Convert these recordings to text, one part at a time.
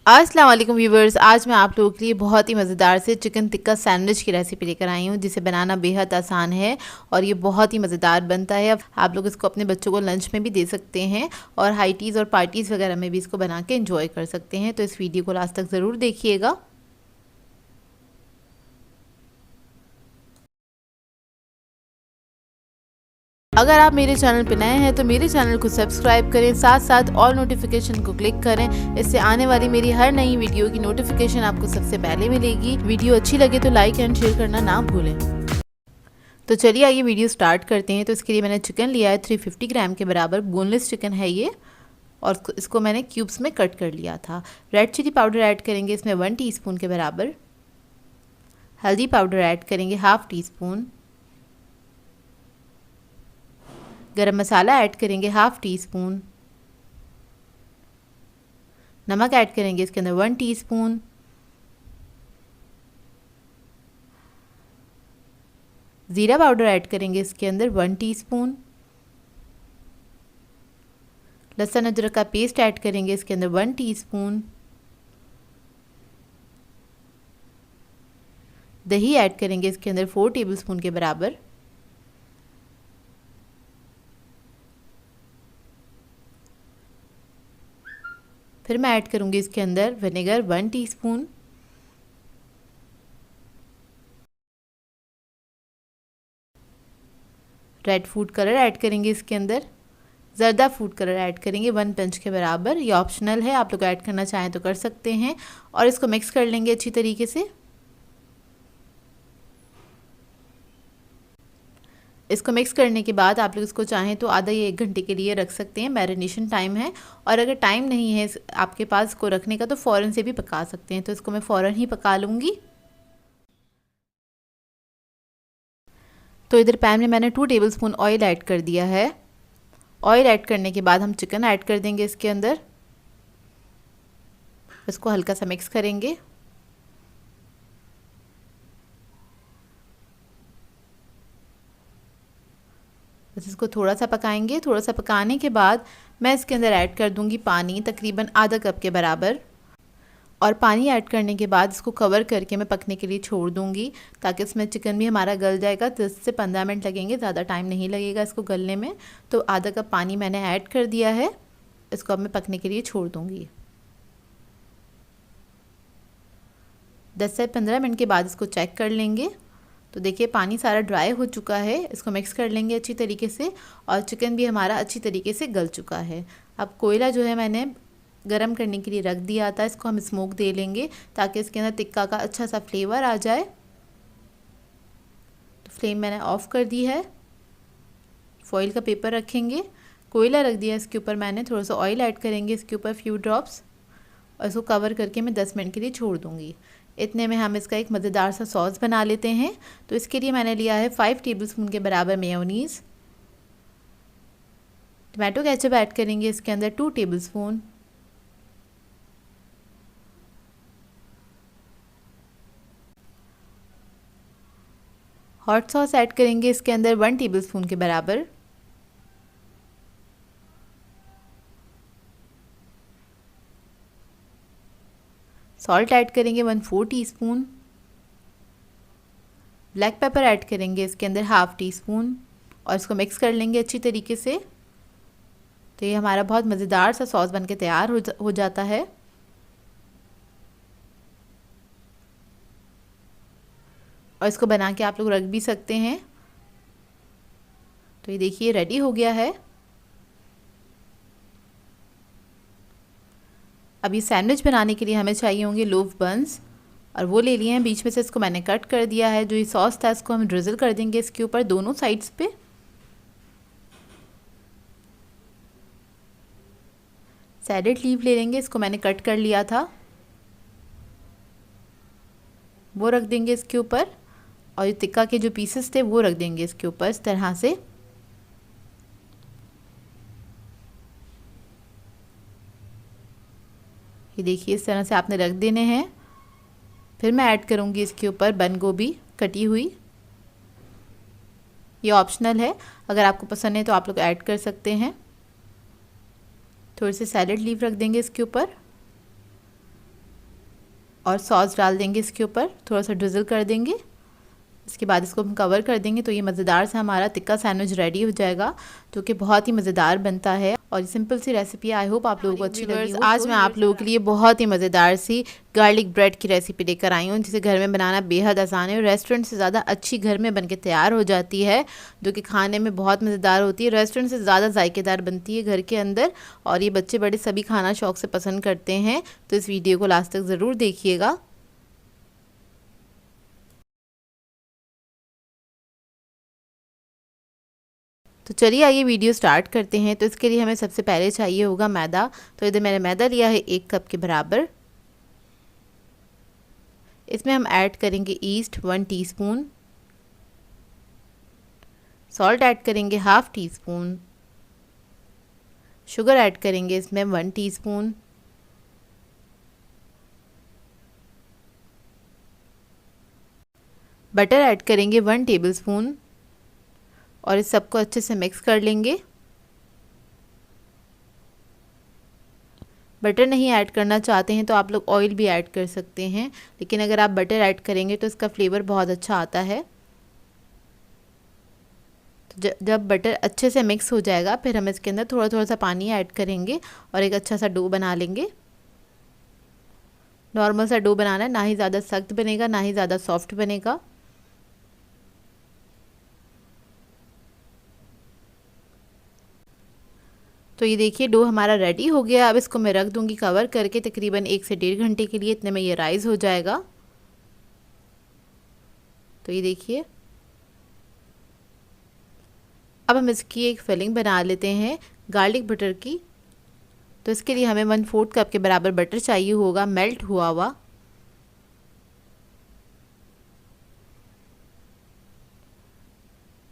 अस्सलाम वालेकुम व्यूवर्स। आज मैं आप लोगों के लिए बहुत ही मज़ेदार से चिकन टिक्का सैंडविच की रेसिपी लेकर आई हूँ, जिसे बनाना बेहद आसान है और ये बहुत ही मज़ेदार बनता है। आप लोग इसको अपने बच्चों को लंच में भी दे सकते हैं और हाई टीज़ और पार्टीज़ वगैरह में भी इसको बना के एंजॉय कर सकते हैं। तो इस वीडियो को लास्ट तक ज़रूर देखिएगा। अगर आप मेरे चैनल पर नए हैं तो मेरे चैनल को सब्सक्राइब करें, साथ साथ ऑल नोटिफिकेशन को क्लिक करें। इससे आने वाली मेरी हर नई वीडियो की नोटिफिकेशन आपको सबसे पहले मिलेगी। वीडियो अच्छी लगे तो लाइक एंड शेयर करना ना भूलें। तो चलिए आइए वीडियो स्टार्ट करते हैं। तो इसके लिए मैंने चिकन लिया है 350 ग्राम के बराबर। बोनलेस चिकन है ये और इसको मैंने क्यूब्स में कट कर लिया था। रेड चिली पाउडर ऐड करेंगे इसमें 1 टीस्पून के बराबर। हल्दी पाउडर ऐड करेंगे 1/2 टीस्पून। गरम मसाला ऐड करेंगे 1/2 टीस्पून। नमक ऐड करेंगे इसके अंदर 1 टीस्पून। ज़ीरा पाउडर ऐड करेंगे इसके अंदर 1 टीस्पून। लहसुन अदरक का पेस्ट ऐड करेंगे इसके अंदर 1 टीस्पून। दही ऐड करेंगे इसके अंदर 4 टेबलस्पून के बराबर। फिर मैं ऐड करूंगी इसके अंदर vinegar 1 teaspoon. Red food colour add करेंगे इसके अंदर। ज़र्दा फूड कलर ऐड करेंगे 1 पिंच के बराबर। ये ऑप्शनल है, आप लोग ऐड करना चाहें तो कर सकते हैं। और इसको मिक्स कर लेंगे अच्छी तरीके से। इसको मिक्स करने के बाद आप लोग इसको चाहें तो आधा या 1 घंटे के लिए रख सकते हैं, मैरिनेशन टाइम है। और अगर टाइम नहीं है आपके पास इसको रखने का तो फ़ौरन से भी पका सकते हैं। तो इसको मैं फ़ौरन ही पका लूँगी। तो इधर पैन में मैंने 2 टेबलस्पून ऑयल ऐड कर दिया है। ऑयल ऐड करने के बाद हम चिकन ऐड कर देंगे इसके अंदर। इसको हल्का सा मिक्स करेंगे। बस इसको थोड़ा सा पकाएंगे। थोड़ा सा पकाने के बाद मैं इसके अंदर ऐड कर दूंगी पानी, तकरीबन आधा कप के बराबर। और पानी ऐड करने के बाद इसको कवर करके मैं पकने के लिए छोड़ दूंगी, ताकि इसमें चिकन भी हमारा गल जाएगा। 10 से 15 मिनट लगेंगे, ज़्यादा टाइम नहीं लगेगा इसको गलने में। तो आधा कप पानी मैंने ऐड कर दिया है। इसको अब मैं पकने के लिए छोड़ दूँगी। 10 से 15 मिनट के बाद इसको चेक कर लेंगे। तो देखिए पानी सारा ड्राई हो चुका है। इसको मिक्स कर लेंगे अच्छी तरीके से और चिकन भी हमारा अच्छी तरीके से गल चुका है। अब कोयला जो है मैंने गरम करने के लिए रख दिया था, इसको हम स्मोक दे लेंगे ताकि इसके अंदर टिक्का का अच्छा सा फ्लेवर आ जाए। तो फ्लेम मैंने ऑफ़ कर दी है। फॉइल का पेपर रखेंगे, कोयला रख दिया, इसके ऊपर मैंने थोड़ा सा ऑयल ऐड करेंगे इसके ऊपर फ्यू ड्रॉप्स और इसको कवर करके मैं 10 मिनट के लिए छोड़ दूँगी। इतने में हम इसका एक मज़ेदार सा सॉस बना लेते हैं। तो इसके लिए मैंने लिया है 5 टेबलस्पून के बराबर मेयोनीज़। टमाटो केचप ऐड करेंगे इसके अंदर 2 टेबलस्पून। हॉट सॉस ऐड करेंगे इसके अंदर 1 टेबलस्पून के बराबर। सॉल्ट ऐड करेंगे 1/4 टीस्पून। ब्लैक पेपर ऐड करेंगे इसके अंदर 1/2 टीस्पून और इसको मिक्स कर लेंगे अच्छी तरीके से। तो ये हमारा बहुत मज़ेदार सा सॉस बनके तैयार हो जाता है। और इसको बना के आप लोग रख भी सकते हैं। तो ये देखिए रेडी हो गया है। अब ये सैंडविच बनाने के लिए हमें चाहिए होंगे लोफ बंस और वो ले लिए हैं। बीच में से इसको मैंने कट कर दिया है। जो ये सॉस था इसको हम ड्रिजल कर देंगे इसके ऊपर दोनों साइड्स पे। सैलेड लीव ले लेंगे, इसको मैंने कट कर लिया था, वो रख देंगे इसके ऊपर। और ये टिक्का के जो पीसेस थे वो रख देंगे इसके ऊपर इस तरह से। ये देखिए इस तरह से आपने रख देने हैं। फिर मैं ऐड करूँगी इसके ऊपर बंद गोभी कटी हुई। ये ऑप्शनल है, अगर आपको पसंद है तो आप लोग ऐड कर सकते हैं। थोड़ी सी सैलेड लीव रख देंगे इसके ऊपर। और सॉस डाल देंगे इसके ऊपर, थोड़ा सा ड्रिज़ल कर देंगे। इसके बाद इसको हम कवर कर देंगे तो ये मज़ेदार से हमारा टिक्का सैंडविच रेडी हो जाएगा, जो कि बहुत ही मज़ेदार बनता है। और ये सिंपल सी रेसिपी, आई होप आप लोगों को अच्छी लगी हो। आज मैं आप लोगों के लिए बहुत ही मज़ेदार सी गार्लिक ब्रेड की रेसिपी लेकर आई हूँ, जिसे घर में बनाना बेहद आसान है और रेस्टोरेंट से ज़्यादा अच्छी घर में बनके तैयार हो जाती है, जो कि खाने में बहुत मज़ेदार होती है। रेस्टोरेंट से ज़्यादा जायकेदार बनती है घर के अंदर, और ये बच्चे बड़े सभी खाना शौक से पसंद करते हैं। तो इस वीडियो को लास्ट तक ज़रूर देखिएगा। तो चलिए आइए वीडियो स्टार्ट करते हैं। तो इसके लिए हमें सबसे पहले चाहिए होगा मैदा। तो इधर मैंने मैदा लिया है 1 कप के बराबर। इसमें हम ऐड करेंगे ईस्ट 1 टीस्पून, सॉल्ट ऐड करेंगे 1/2 टीस्पून, शुगर ऐड करेंगे इसमें 1 टीस्पून, बटर ऐड करेंगे 1 टेबलस्पून और इस सबको अच्छे से मिक्स कर लेंगे। बटर नहीं ऐड करना चाहते हैं तो आप लोग ऑयल भी ऐड कर सकते हैं, लेकिन अगर आप बटर ऐड करेंगे तो इसका फ्लेवर बहुत अच्छा आता है। तो जब बटर अच्छे से मिक्स हो जाएगा, फिर हम इसके अंदर थोड़ा थोड़ा सा पानी ऐड करेंगे और एक अच्छा सा डो बना लेंगे। नॉर्मल सा डो बनाना है, ना ही ज़्यादा सख्त बनेगा ना ही ज़्यादा सॉफ्ट बनेगा। तो ये देखिए डो हमारा रेडी हो गया। अब इसको मैं रख दूंगी कवर करके तकरीबन 1 से 1.5 घंटे के लिए, इतने में ये राइस हो जाएगा। तो ये देखिए अब हम इसकी एक फिलिंग बना लेते हैं गार्लिक बटर की। तो इसके लिए हमें 1/4 कप के बराबर बटर चाहिए होगा, मेल्ट हुआ हुआ।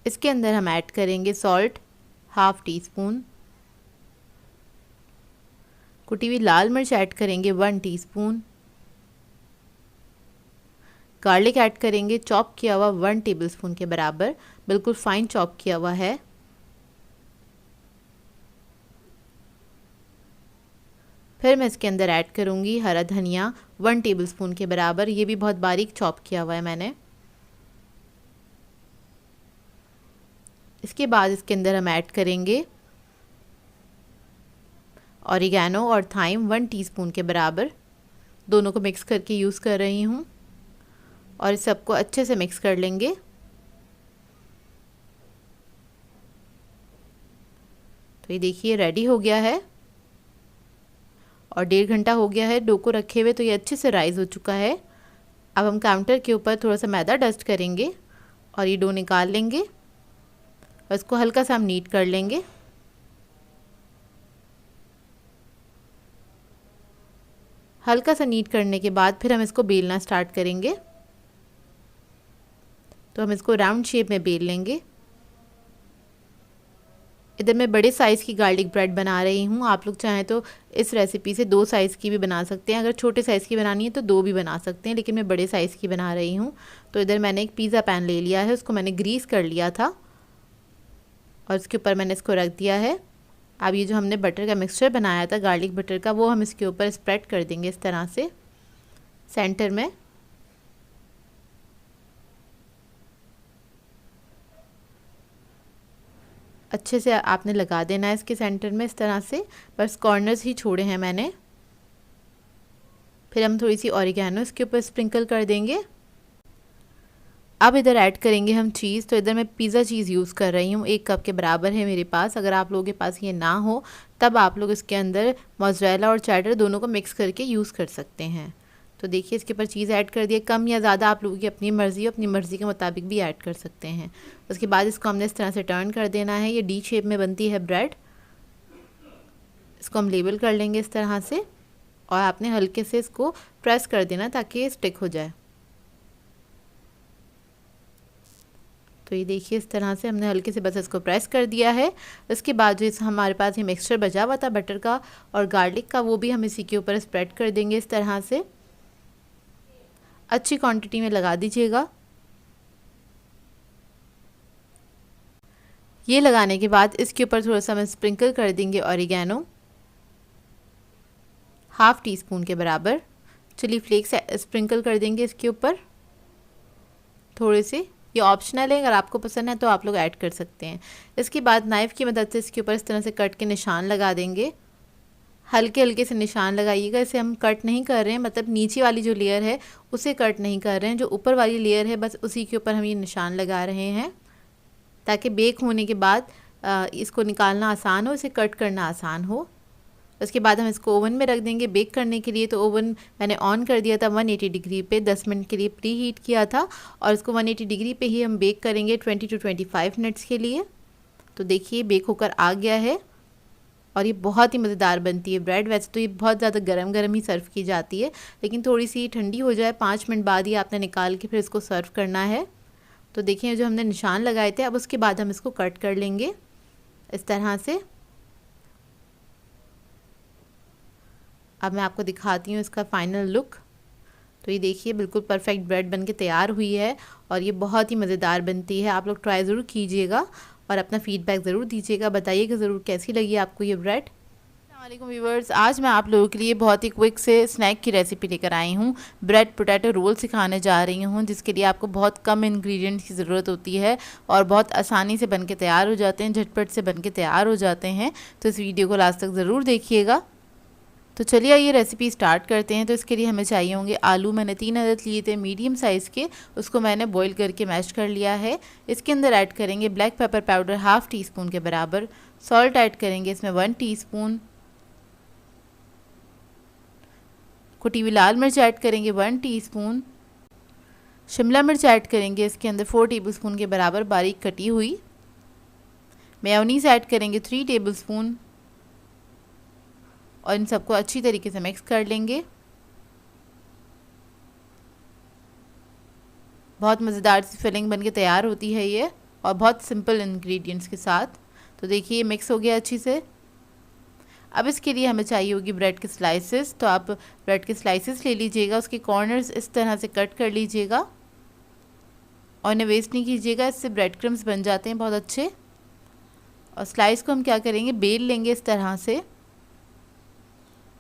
इसके अंदर हम ऐड करेंगे सॉल्ट 1/2 टीस्पून, कुटी हुई लाल मिर्च ऐड करेंगे 1 टीस्पून, गार्लिक ऐड करेंगे चॉप किया हुआ 1 टेबलस्पून के बराबर, बिल्कुल फाइन चॉप किया हुआ है। फिर मैं इसके अंदर ऐड करूंगी हरा धनिया 1 टेबलस्पून के बराबर, ये भी बहुत बारीक चॉप किया हुआ है मैंने। इसके बाद इसके अंदर हम ऐड करेंगे ऑरिगेनो और थाइम 1 टीस्पून के बराबर, दोनों को मिक्स करके यूज़ कर रही हूँ और इस सबको अच्छे से मिक्स कर लेंगे। तो ये देखिए रेडी हो गया है और 1.5 घंटा हो गया है डो को रखे हुए, तो ये अच्छे से राइज हो चुका है। अब हम काउंटर के ऊपर थोड़ा सा मैदा डस्ट करेंगे और ये डो निकाल लेंगे और इसको हल्का सा हम नीट कर लेंगे। हल्का सा नीट करने के बाद फिर हम इसको बेलना स्टार्ट करेंगे। तो हम इसको राउंड शेप में बेल लेंगे। इधर मैं बड़े साइज़ की गार्लिक ब्रेड बना रही हूँ, आप लोग चाहें तो इस रेसिपी से 2 साइज़ की भी बना सकते हैं। अगर छोटे साइज़ की बनानी है तो 2 भी बना सकते हैं, लेकिन मैं बड़े साइज़ की बना रही हूँ। तो इधर मैंने एक पिज़्ज़ा पैन ले लिया है, उसको मैंने ग्रीस कर लिया था और इसके ऊपर मैंने इसको रख दिया है। अब ये जो हमने बटर का मिक्सचर बनाया था गार्लिक बटर का, वो हम इसके ऊपर स्प्रेड कर देंगे इस तरह से सेंटर में। अच्छे से आपने लगा देना है इसके सेंटर में इस तरह से, बस कॉर्नर्स ही छोड़े हैं मैंने। फिर हम थोड़ी सी ऑरिगेनो इसके ऊपर स्प्रिंकल कर देंगे। अब इधर ऐड करेंगे हम चीज़। तो इधर मैं पिज़्ज़ा चीज़ यूज़ कर रही हूँ, 1 कप के बराबर है मेरे पास। अगर आप लोगों के पास ये ना हो तब आप लोग इसके अंदर मोज़रेला और चेडर दोनों को मिक्स करके यूज़ कर सकते हैं। तो देखिए इसके ऊपर चीज़ ऐड कर दिया, कम या ज़्यादा आप लोगों की अपनी मर्ज़ी हो, अपनी मर्ज़ी के मुताबिक भी ऐड कर सकते हैं। उसके बाद इसको हमने इस तरह से टर्न कर देना है। ये डी शेप में बनती है ब्रेड, इसको हम लेबल कर लेंगे इस तरह से और आपने हल्के से इसको प्रेस कर देना ताकि ये स्टिक हो जाए। तो ये देखिए इस तरह से हमने हल्के से बस इसको प्रेस कर दिया है। उसके बाद जो हमारे पास ये मिक्सचर बचा हुआ था बटर का और गार्लिक का, वो भी हम इसी के ऊपर स्प्रेड कर देंगे इस तरह से। अच्छी क्वांटिटी में लगा दीजिएगा। ये लगाने के बाद इसके ऊपर थोड़ा सा हम स्प्रिंकल कर देंगे ऑरिगेनो 1/2 टीस्पून के बराबर, चिली फ्लेक्स स्प्रिंकल कर देंगे इसके ऊपर थोड़े से। ये ऑप्शनल है, अगर आपको पसंद है तो आप लोग ऐड कर सकते हैं। इसके बाद नाइफ़ की मदद से इसके ऊपर इस तरह से कट के निशान लगा देंगे। हल्के हल्के से निशान लगाइएगा, इसे हम कट नहीं कर रहे हैं, मतलब नीचे वाली जो लेयर है उसे कट नहीं कर रहे हैं, जो ऊपर वाली लेयर है बस उसी के ऊपर हम ये निशान लगा रहे हैं, ताकि बेक होने के बाद इसको निकालना आसान हो, इसे कट करना आसान हो। उसके बाद हम इसको ओवन में रख देंगे बेक करने के लिए। तो ओवन मैंने ऑन कर दिया था 180 डिग्री पे, 10 मिनट के लिए प्री हीट किया था, और इसको 180 डिग्री पे ही हम बेक करेंगे 20 to 25 मिनट्स के लिए। तो देखिए बेक होकर आ गया है और ये बहुत ही मज़ेदार बनती है ब्रेड। वैसे तो ये बहुत ज़्यादा गरम गरम ही सर्व की जाती है, लेकिन थोड़ी सी ठंडी हो जाए 5 मिनट बाद ही आपने निकाल के फिर इसको सर्व करना है। तो देखिए जो हमने निशान लगाए थे, अब उसके बाद हम इसको कट कर लेंगे इस तरह से। अब मैं आपको दिखाती हूँ इसका फाइनल लुक। तो ये देखिए बिल्कुल परफेक्ट ब्रेड बनके तैयार हुई है और ये बहुत ही मज़ेदार बनती है। आप लोग ट्राई ज़रूर कीजिएगा और अपना फीडबैक ज़रूर दीजिएगा, बताइएगा ज़रूर कैसी लगी आपको ये ब्रेड। अस्सलाम व्यूवर्स, आज मैं आप लोगों के लिए बहुत ही क्विक से स्नैक की रेसिपी लेकर आई हूँ। ब्रेड पोटैटो रोल सिखाने जा रही हूँ, जिसके लिए आपको बहुत कम इंग्रेडिएंट्स की ज़रूरत होती है और बहुत आसानी से बनके तैयार हो जाते हैं, झटपट से बनके तैयार हो जाते हैं। तो इस वीडियो को लास्ट तक ज़रूर देखिएगा। तो चलिए ये रेसिपी स्टार्ट करते हैं। तो इसके लिए हमें चाहिए होंगे आलू। मैंने 3 अदद लिए थे मीडियम साइज़ के, उसको मैंने बॉईल करके मैश कर लिया है। इसके अंदर ऐड करेंगे black pepper powder half teaspoon के बराबर, सॉल्ट ऐड करेंगे इसमें 1 टीस्पून, कुटी हुई लाल मिर्च ऐड करेंगे 1 टीस्पून, शिमला मिर्च ऐड करेंगे इसके अंदर 4 टेबलस्पून के बराबर बारीक कटी हुई, मेयोनीज़ ऐड करेंगे 3 टेबलस्पून और इन सबको अच्छी तरीके से मिक्स कर लेंगे। बहुत मज़ेदार सी फिलिंग बनके तैयार होती है ये, और बहुत सिंपल इंग्रेडिएंट्स के साथ। तो देखिए मिक्स हो गया अच्छी से। अब इसके लिए हमें चाहिए होगी ब्रेड के स्लाइसेस। तो आप ब्रेड के स्लाइसेस ले लीजिएगा, उसके कॉर्नर्स इस तरह से कट कर लीजिएगा और इन्हें वेस्ट नहीं कीजिएगा, इससे ब्रेड क्रम्स बन जाते हैं बहुत अच्छे। और स्लाइस को हम क्या करेंगे, बेल लेंगे इस तरह से,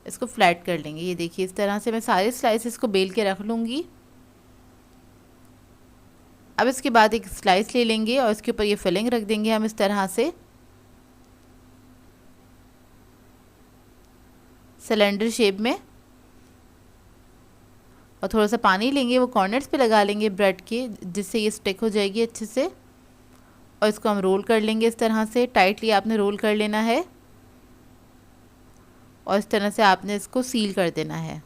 इसको फ्लैट कर लेंगे। ये देखिए इस तरह से मैं सारे स्लाइसेस को बेल के रख लूँगी। अब इसके बाद एक स्लाइस ले लेंगे और इसके ऊपर ये फिलिंग रख देंगे हम इस तरह से सिलेंडर शेप में, और थोड़ा सा पानी लेंगे, वो कॉर्नर्स पे लगा लेंगे ब्रेड के, जिससे ये स्टिक हो जाएगी अच्छे से। और इसको हम रोल कर लेंगे इस तरह से, टाइटली आपने रोल कर लेना है और इस तरह से आपने इसको सील कर देना है।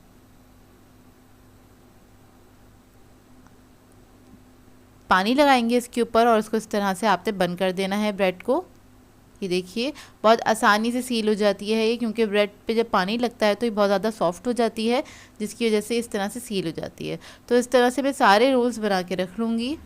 पानी लगाएंगे इसके ऊपर और इसको इस तरह से आपने बंद कर देना है ब्रेड को। ये देखिए बहुत आसानी से सील हो जाती है ये, क्योंकि ब्रेड पे जब पानी लगता है तो ये बहुत ज़्यादा सॉफ्ट हो जाती है, जिसकी वजह से इस तरह से सील हो जाती है। तो इस तरह से मैं सारे रोल्स बना के रख लूँगी।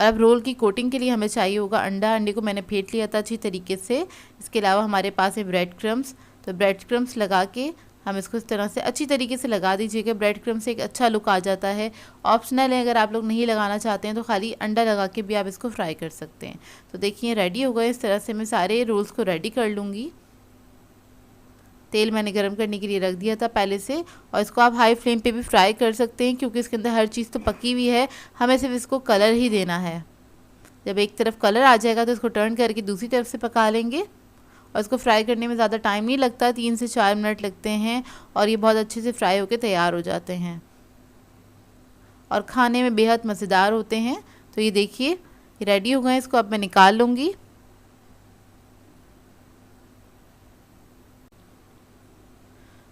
अब रोल की कोटिंग के लिए हमें चाहिए होगा अंडा। अंडे को मैंने फेंट लिया था अच्छी तरीके से। इसके अलावा हमारे पास है ब्रेड क्रम्स। तो ब्रेड क्रम्स लगा के हम इसको इस तरह से अच्छी तरीके से लगा दीजिएगा। ब्रेड क्रम्स से एक अच्छा लुक आ जाता है। ऑप्शनल है, अगर आप लोग नहीं लगाना चाहते हैं तो खाली अंडा लगा के भी आप इसको फ्राई कर सकते हैं। तो देखिए रेडी हो गए। इस तरह से मैं सारे रोल्स को रेडी कर लूँगी। तेल मैंने गर्म करने के लिए रख दिया था पहले से, और इसको आप हाई फ्लेम पे भी फ्राई कर सकते हैं, क्योंकि इसके अंदर हर चीज़ तो पकी हुई है, हमें सिर्फ इसको कलर ही देना है। जब एक तरफ कलर आ जाएगा तो इसको टर्न करके दूसरी तरफ से पका लेंगे। और इसको फ्राई करने में ज़्यादा टाइम नहीं लगता, 3 से 4 मिनट लगते हैं और ये बहुत अच्छे से फ्राई होकर तैयार हो जाते हैं और खाने में बेहद मज़ेदार होते हैं। तो ये देखिए ये रेडी हो गए, इसको अब मैं निकाल लूँगी।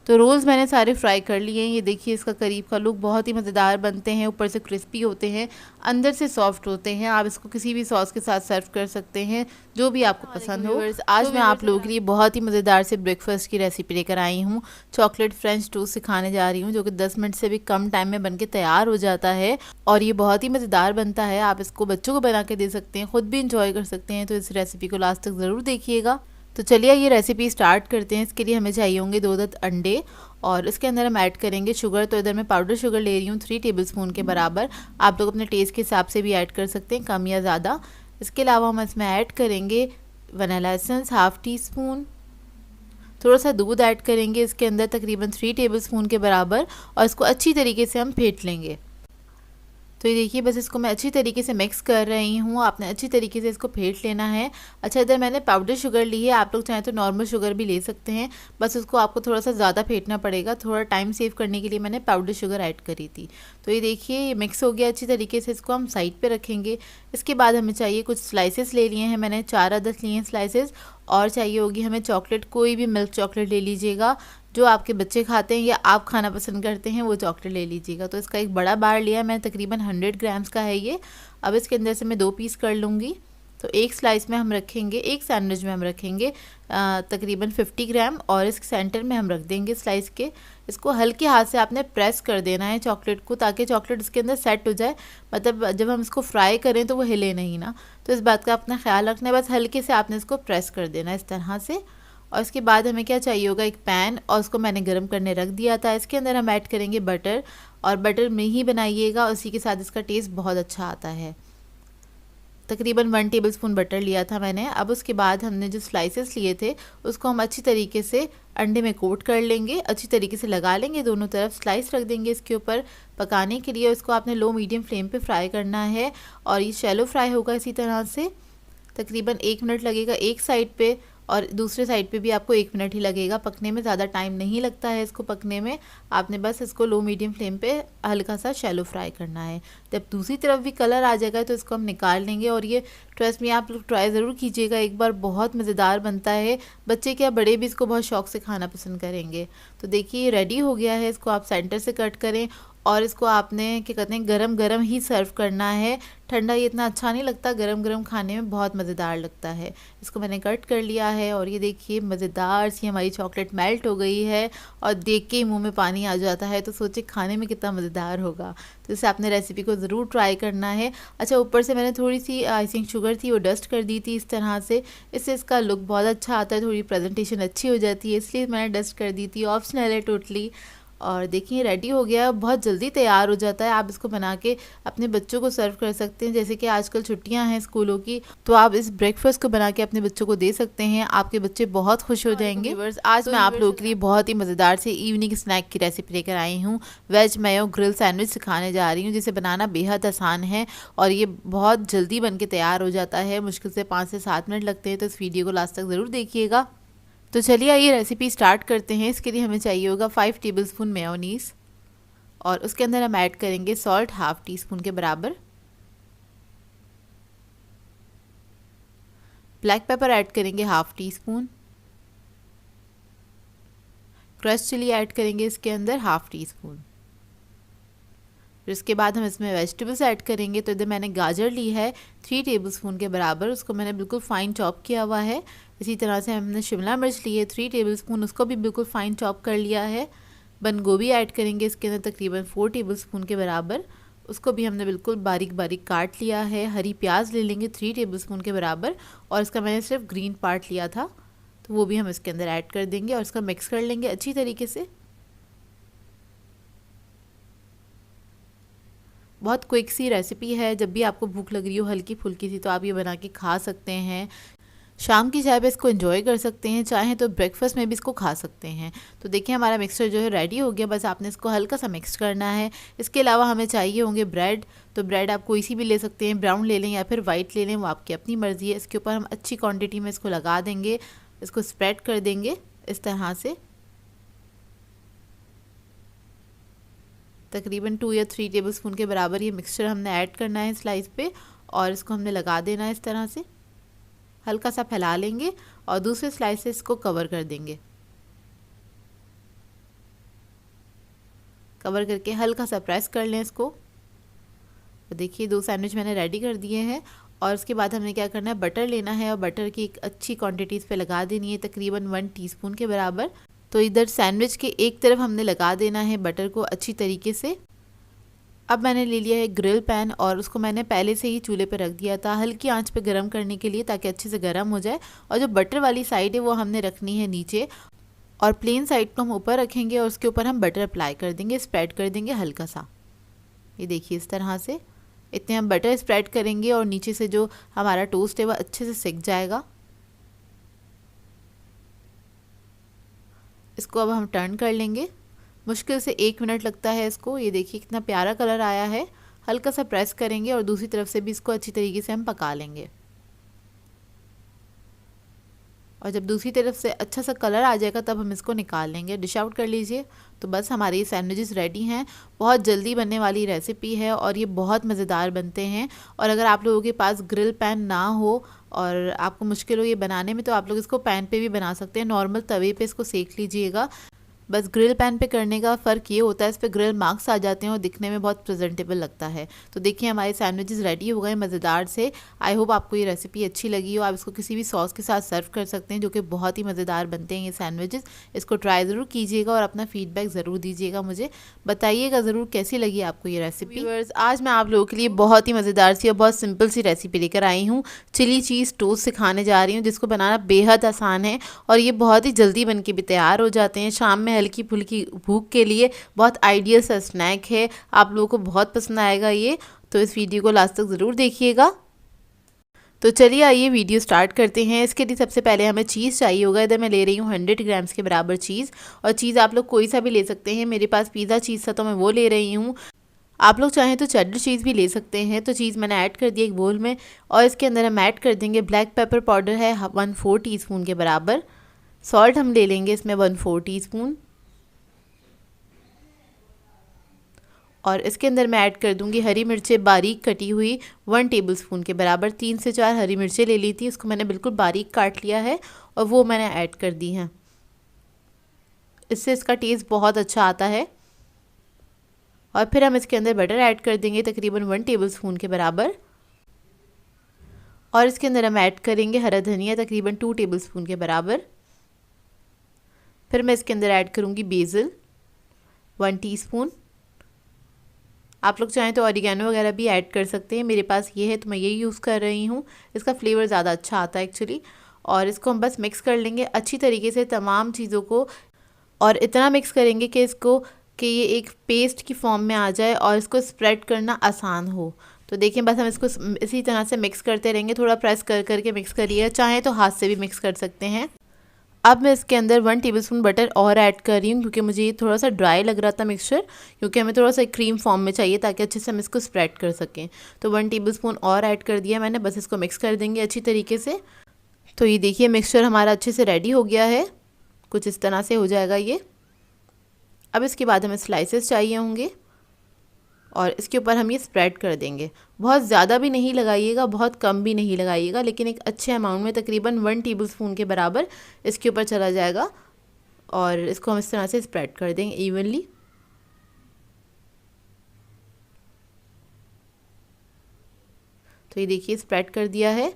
तो रोल्स मैंने सारे फ्राई कर लिए हैं। ये देखिए इसका करीब का लुक, बहुत ही मज़ेदार बनते हैं, ऊपर से क्रिस्पी होते हैं, अंदर से सॉफ्ट होते हैं। आप इसको किसी भी सॉस के साथ सर्व कर सकते हैं, जो भी आपको पसंद हो। आज मैं आप लोगों के लिए बहुत ही मज़ेदार से ब्रेकफास्ट की रेसिपी लेकर आई हूँ। चॉकलेट फ्रेंच टोस्ट सिखाने जा रही हूँ, जो कि 10 मिनट से भी कम टाइम में बनके तैयार हो जाता है और ये बहुत ही मज़ेदार बनता है। आप इसको बच्चों को बना के दे सकते हैं, ख़ुद भी इंजॉय कर सकते हैं। तो इस रेसिपी को लास्ट तक ज़रूर देखिएगा। तो चलिए ये रेसिपी स्टार्ट करते हैं। इसके लिए हमें चाहिए होंगे 2 अदद अंडे और इसके अंदर हम ऐड करेंगे शुगर। तो इधर मैं पाउडर शुगर ले रही हूँ 3 टेबलस्पून के बराबर। आप लोग अपने टेस्ट के हिसाब से भी ऐड कर सकते हैं, कम या ज़्यादा। इसके अलावा हम इसमें ऐड करेंगे vanilla essence half tea spoon, थोड़ा सा दूध ऐड करेंगे इसके अंदर तकरीबन 3 टेबलस्पून के बराबर, और इसको अच्छी तरीके से हम फेंट लेंगे। तो ये देखिए बस इसको मैं अच्छी तरीके से मिक्स कर रही हूँ, आपने अच्छी तरीके से इसको फेंट लेना है। अच्छा, इधर मैंने पाउडर शुगर ली है, आप लोग चाहें तो नॉर्मल शुगर भी ले सकते हैं, बस उसको आपको थोड़ा सा ज़्यादा फेंटना पड़ेगा, थोड़ा टाइम सेव करने के लिए मैंने पाउडर शुगर ऐड करी थी। तो ये देखिए ये मिक्स हो गया अच्छी तरीके से, इसको हम साइड पर रखेंगे। इसके बाद हमें चाहिए कुछ स्लाइसेस ले लिए हैं मैंने, 4 अदद लिए हैं स्लाइसेस, और चाहिए होगी हमें चॉकलेट, कोई भी मिल्क चॉकलेट ले लीजिएगा जो आपके बच्चे खाते हैं या आप खाना पसंद करते हैं वो चॉकलेट ले लीजिएगा। तो इसका एक बड़ा बार लिया मैंने, तकरीबन 100 ग्राम्स का है ये। अब इसके अंदर से मैं 2 पीस कर लूँगी। तो एक स्लाइस में हम रखेंगे, एक सैंडविच में हम रखेंगे तकरीबन 50 ग्राम, और इस सेंटर में हम रख देंगे स्लाइस के। इसको हल्के हाथ से आपने प्रेस कर देना है चॉकलेट को, ताकि चॉकलेट इसके अंदर सेट हो जाए, मतलब जब हम इसको फ्राई करें तो वो हिले नहीं ना। तो इस बात का अपना ख्याल रखना है, बस हल्के से आपने इसको प्रेस कर देना है इस तरह से। और इसके बाद हमें क्या चाहिए होगा, एक पैन, और उसको मैंने गर्म करने रख दिया था। इसके अंदर हम ऐड करेंगे बटर, और बटर में ही बनाइएगा, उसी के साथ इसका टेस्ट बहुत अच्छा आता है। तकरीबन 1 टेबलस्पून बटर लिया था मैंने। अब उसके बाद हमने जो स्लाइसेस लिए थे उसको हम अच्छी तरीके से अंडे में कोट कर लेंगे, अच्छी तरीके से लगा लेंगे, दोनों तरफ स्लाइस रख देंगे इसके ऊपर पकाने के लिए। इसको आपने लो मीडियम फ्लेम पे फ्राई करना है, और ये शैलो फ्राई होगा इसी तरह से। तकरीबन 1 मिनट लगेगा एक साइड पे, और दूसरे साइड पे भी आपको 1 मिनट ही लगेगा पकने में, ज़्यादा टाइम नहीं लगता है इसको पकने में। आपने बस इसको लो मीडियम फ्लेम पे हल्का सा शैलो फ्राई करना है। जब दूसरी तरफ भी कलर आ जाएगा तो इसको हम निकाल लेंगे, और ये ट्रस्ट में आप लोग ट्राई ज़रूर कीजिएगा एक बार, बहुत मज़ेदार बनता है। बच्चे क्या बड़े भी इसको बहुत शौक से खाना पसंद करेंगे। तो देखिए ये रेडी हो गया है, इसको आप सेंटर से कट करें, और इसको आपने क्या कहते हैं गरम गरम ही सर्व करना है। ठंडा ये इतना अच्छा नहीं लगता, गरम गरम खाने में बहुत मज़ेदार लगता है। इसको मैंने कट कर लिया है, और ये देखिए मज़ेदार सी हमारी चॉकलेट मेल्ट हो गई है, और देख के ही मुंह में पानी आ जाता है। तो सोचिए खाने में कितना मज़ेदार होगा। तो इससे आपने रेसिपी को ज़रूर ट्राई करना है। अच्छा, ऊपर से मैंने थोड़ी सी आइसिंग शुगर थी वो डस्ट कर दी थी इस तरह से, इससे इसका लुक बहुत अच्छा आता है, थोड़ी प्रेजेंटेशन अच्छी हो जाती है, इसलिए मैंने डस्ट कर दी थी, ऑप्शनल है टोटली। और देखिए रेडी हो गया, बहुत जल्दी तैयार हो जाता है। आप इसको बना के अपने बच्चों को सर्व कर सकते हैं, जैसे कि आजकल छुट्टियां हैं स्कूलों की, तो आप इस ब्रेकफास्ट को बना के अपने बच्चों को दे सकते हैं, आपके बच्चे बहुत खुश हो जाएंगे। आज मैं आप लोगों के लिए बहुत ही मज़ेदार से इवनिंग स्नैक की रेसिपी लेकर आई हूँ। वेज मेयो ग्रिल सैंडविच सिखाने जा रही हूँ, जिसे बनाना बेहद आसान है, और ये बहुत जल्दी बन के तैयार हो जाता है, मुश्किल से 5 से 7 मिनट लगते हैं। तो इस वीडियो को लास्ट तक ज़रूर देखिएगा। तो चलिए ये रेसिपी स्टार्ट करते हैं। इसके लिए हमें चाहिए होगा 5 टेबलस्पून मेयोनीज़, और उसके अंदर हम ऐड करेंगे सॉल्ट हाफ़ टी स्पून के बराबर, ब्लैक पेपर ऐड करेंगे half teaspoon, crush chili add करेंगे इसके अंदर हाफ़ टी स्पून। फिर इसके बाद हम इसमें वेजिटेबल्स ऐड करेंगे। तो इधर मैंने गाजर ली है 3 टेबलस्पून के बराबर, उसको मैंने बिल्कुल फ़ाइन चॉप किया हुआ है। इसी तरह से हमने शिमला मिर्च ली है 3 टेबलस्पून, उसको भी बिल्कुल फ़ाइन चॉप कर लिया है। बंद गोभी ऐड करेंगे इसके अंदर तकरीबन 4 टेबलस्पून के बराबर, उसको भी हमने बिल्कुल बारीक बारीक काट लिया है। हरी प्याज ले लेंगे 3 टेबलस्पून के बराबर, और इसका मैंने सिर्फ ग्रीन पार्ट लिया था, तो वो भी हम इसके अंदर ऐड कर देंगे, और इसका मिक्स कर लेंगे अच्छी तरीके से। बहुत क्विक सी रेसिपी है, जब भी आपको भूख लग रही हो हल्की फुल्की सी, तो आप ये बना के खा सकते हैं। शाम की चाय पे इसको एंजॉय कर सकते हैं, चाहे तो ब्रेकफास्ट में भी इसको खा सकते हैं। तो देखिए हमारा मिक्सचर जो है रेडी हो गया, बस आपने इसको हल्का सा मिक्स करना है। इसके अलावा हमें चाहिए होंगे ब्रेड, तो ब्रेड आप कोई सी भी ले सकते हैं, ब्राउन ले लें या फिर वाइट ले लें, वो आपकी अपनी मर्ज़ी है। इसके ऊपर हम अच्छी क्वान्टिटी में इसको लगा देंगे, इसको स्प्रेड कर देंगे इस तरह से। तकरीबन 2 या 3 टेबलस्पून के बराबर ये मिक्सचर हमने ऐड करना है स्लाइस पे, और इसको हमने लगा देना है इस तरह से। हल्का सा फैला लेंगे और दूसरे स्लाइसेस को कवर कर देंगे। कवर करके हल्का सा प्रेस कर लें इसको। तो देखिए 2 सैंडविच मैंने रेडी कर दिए हैं, और उसके बाद हमने क्या करना है, बटर लेना है, और बटर की एक अच्छी क्वांटिटी इस पे लगा देनी है, तकरीबन 1 टीस्पून के बराबर। तो इधर सैंडविच के एक तरफ हमने लगा देना है बटर को अच्छी तरीके से। अब मैंने ले लिया है ग्रिल पैन, और उसको मैंने पहले से ही चूल्हे पर रख दिया था हल्की आंच पे गरम करने के लिए, ताकि अच्छे से गरम हो जाए। और जो बटर वाली साइड है वो हमने रखनी है नीचे, और प्लेन साइड को हम ऊपर रखेंगे, और उसके ऊपर हम बटर अप्लाई कर देंगे, स्प्रेड कर देंगे हल्का सा। ये देखिए इस तरह से इतने हम बटर स्प्रेड करेंगे, और नीचे से जो हमारा टोस्ट है वो अच्छे से सिक जाएगा। इसको अब हम टर्न कर लेंगे। मुश्किल से 1 मिनट लगता है इसको। ये देखिए कितना प्यारा कलर आया है। हल्का सा प्रेस करेंगे और दूसरी तरफ से भी इसको अच्छी तरीके से हम पका लेंगे। और जब दूसरी तरफ से अच्छा सा कलर आ जाएगा तब हम इसको निकाल लेंगे। डिश आउट कर लीजिए। तो बस हमारे ये सैंडविचेस रेडी हैं। बहुत जल्दी बनने वाली रेसिपी है और ये बहुत मज़ेदार बनते हैं। और अगर आप लोगों के पास ग्रिल पैन ना हो और आपको मुश्किल हो ये बनाने में, तो आप लोग इसको पैन पे भी बना सकते हैं। नॉर्मल तवे पे इसको सेक लीजिएगा। बस ग्रिल पैन पे करने का फ़र्क ये होता है, इस पे ग्रिल मार्क्स आ जाते हैं और दिखने में बहुत प्रेजेंटेबल लगता है। तो देखिए हमारे सैंडविचेस रेडी हो गए मज़ेदार से। आई होप आपको ये रेसिपी अच्छी लगी हो। आप इसको किसी भी सॉस के साथ सर्व कर सकते हैं, जो कि बहुत ही मज़ेदार बनते हैं ये सैंडविचेस। इसको ट्राई ज़रूर कीजिएगा और अपना फीडबैक ज़रूर दीजिएगा, मुझे बताइएगा ज़रूर कैसी लगी आपको ये रेसिपी। व्यूअर्स, आज मैं आप लोगों के लिए बहुत ही मज़ेदार सी और बहुत सिंपल सी रेसिपी लेकर आई हूँ। चिली चीज़ टोस्ट सिखाने जा रही हूँ, जिसको बनाना बेहद आसान है और ये बहुत ही जल्दी बन के भी तैयार हो जाते हैं। शाम में हल्की फुल्की भूख के लिए बहुत आइडियल सा स्नैक है। आप लोगों को बहुत पसंद आएगा ये, तो इस वीडियो को लास्ट तक ज़रूर देखिएगा। तो चलिए आइए वीडियो स्टार्ट करते हैं। इसके लिए सबसे पहले हमें चीज़ चाहिए होगा। इधर मैं ले रही हूँ 100 ग्राम्स के बराबर चीज़। और चीज़ आप लोग कोई सा भी ले सकते हैं। मेरे पास पिज़्ज़ा चीज़ था तो मैं वो ले रही हूँ। आप लोग चाहें तो चेडर चीज़ भी ले सकते हैं। तो चीज़ मैंने ऐड कर दी एक बोल में और इसके अंदर हम ऐड कर देंगे ब्लैक पेपर पाउडर है 1/4 टीस्पून के बराबर। सॉल्ट हम ले लेंगे इसमें 1/4 टीस्पून। और इसके अंदर मैं ऐड कर दूंगी हरी मिर्चें बारीक कटी हुई 1 टेबलस्पून के बराबर। 3 से 4 हरी मिर्चें ले ली थी, उसको मैंने बिल्कुल बारीक काट लिया है और वो मैंने ऐड कर दी हैं। इससे इसका टेस्ट बहुत अच्छा आता है। और फिर हम इसके अंदर बटर ऐड कर देंगे तकरीबन 1 टेबलस्पून के बराबर। और इसके अंदर हम ऐड करेंगे हरा धनिया तकरीबन 2 टेबलस्पून के बराबर। फिर मैं इसके अंदर ऐड करूँगी बेसिल 1 टीस्पून। आप लोग चाहें तो ऑरिगेनो वगैरह भी ऐड कर सकते हैं। मेरे पास ये है तो मैं यही यूज़ कर रही हूँ। इसका फ्लेवर ज़्यादा अच्छा आता है एक्चुअली। और इसको हम बस मिक्स कर लेंगे अच्छी तरीके से तमाम चीज़ों को। और इतना मिक्स करेंगे कि ये एक पेस्ट की फॉर्म में आ जाए और इसको स्प्रेड करना आसान हो। तो देखिए बस हम इसको इसी तरह से मिक्स करते रहेंगे। थोड़ा प्रेस कर करके मिक्स करिए, चाहें तो हाथ से भी मिक्स कर सकते हैं। अब मैं इसके अंदर 1 टेबलस्पून बटर और ऐड कर रही हूँ, क्योंकि मुझे ये थोड़ा सा ड्राई लग रहा था मिक्सचर, क्योंकि हमें थोड़ा सा क्रीम फॉर्म में चाहिए ताकि अच्छे से हम इसको स्प्रेड कर सकें। तो 1 टेबलस्पून और ऐड कर दिया मैंने। बस इसको मिक्स कर देंगे अच्छी तरीके से। तो ये देखिए मिक्सचर हमारा अच्छे से रेडी हो गया है। कुछ इस तरह से हो जाएगा ये। अब इसके बाद हमें स्लाइसेस चाहिए होंगे और इसके ऊपर हम ये स्प्रेड कर देंगे। बहुत ज़्यादा भी नहीं लगाइएगा, बहुत कम भी नहीं लगाइएगा, लेकिन एक अच्छे अमाउंट में तकरीबन 1 टेबलस्पून के बराबर इसके ऊपर चला जाएगा। और इसको हम इस तरह से स्प्रेड कर देंगे इवनली। तो ये देखिए स्प्रेड कर दिया है।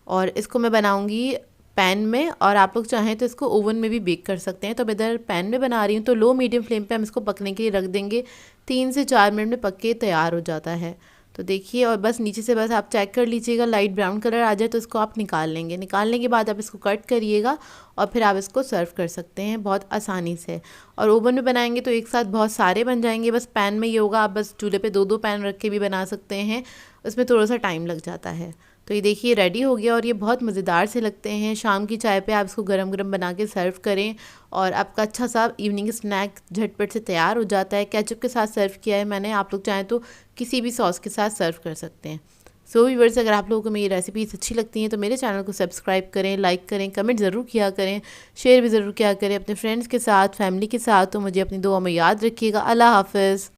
और इसको मैं बनाऊंगी पैन में, और आप लोग चाहें तो इसको ओवन में भी बेक कर सकते हैं। तो मैं इधर पैन में बना रही हूँ, तो लो मीडियम फ्लेम पे हम इसको पकने के लिए रख देंगे। 3 से 4 मिनट में पक के तैयार हो जाता है। तो देखिए, और बस नीचे से बस आप चेक कर लीजिएगा, लाइट ब्राउन कलर आ जाए तो इसको आप निकाल लेंगे। निकालने के बाद आप इसको कट करिएगा और फिर आप इसको सर्व कर सकते हैं बहुत आसानी से। और ओवन में बनाएंगे तो एक साथ बहुत सारे बन जाएंगे। बस पैन में ये होगा, आप बस चूल्हे पे 2-2 पैन रख के भी बना सकते हैं, उसमें थोड़ा सा टाइम लग जाता है। तो ये देखिए रेडी हो गया और ये बहुत मज़ेदार से लगते हैं। शाम की चाय पे आप इसको गरम गरम बना के सर्व करें और आपका अच्छा सा इवनिंग स्नैक झटपट से तैयार हो जाता है। केचप के साथ सर्व किया है मैंने, आप लोग चाहें तो किसी भी सॉस के साथ सर्व कर सकते हैं। सो व्यूअर्स, अगर आप लोगों को मेरी रेसिपीज़ अच्छी लगती हैं तो मेरे चैनल को सब्सक्राइब करें, लाइक करें, कमेंट ज़रूर किया करें, शेयर भी ज़रूर किया करें अपने फ्रेंड्स के साथ, फैमिली के साथ। तो मुझे अपनी दुआ में याद रखिएगा। अल्लाह हाफ़िज़।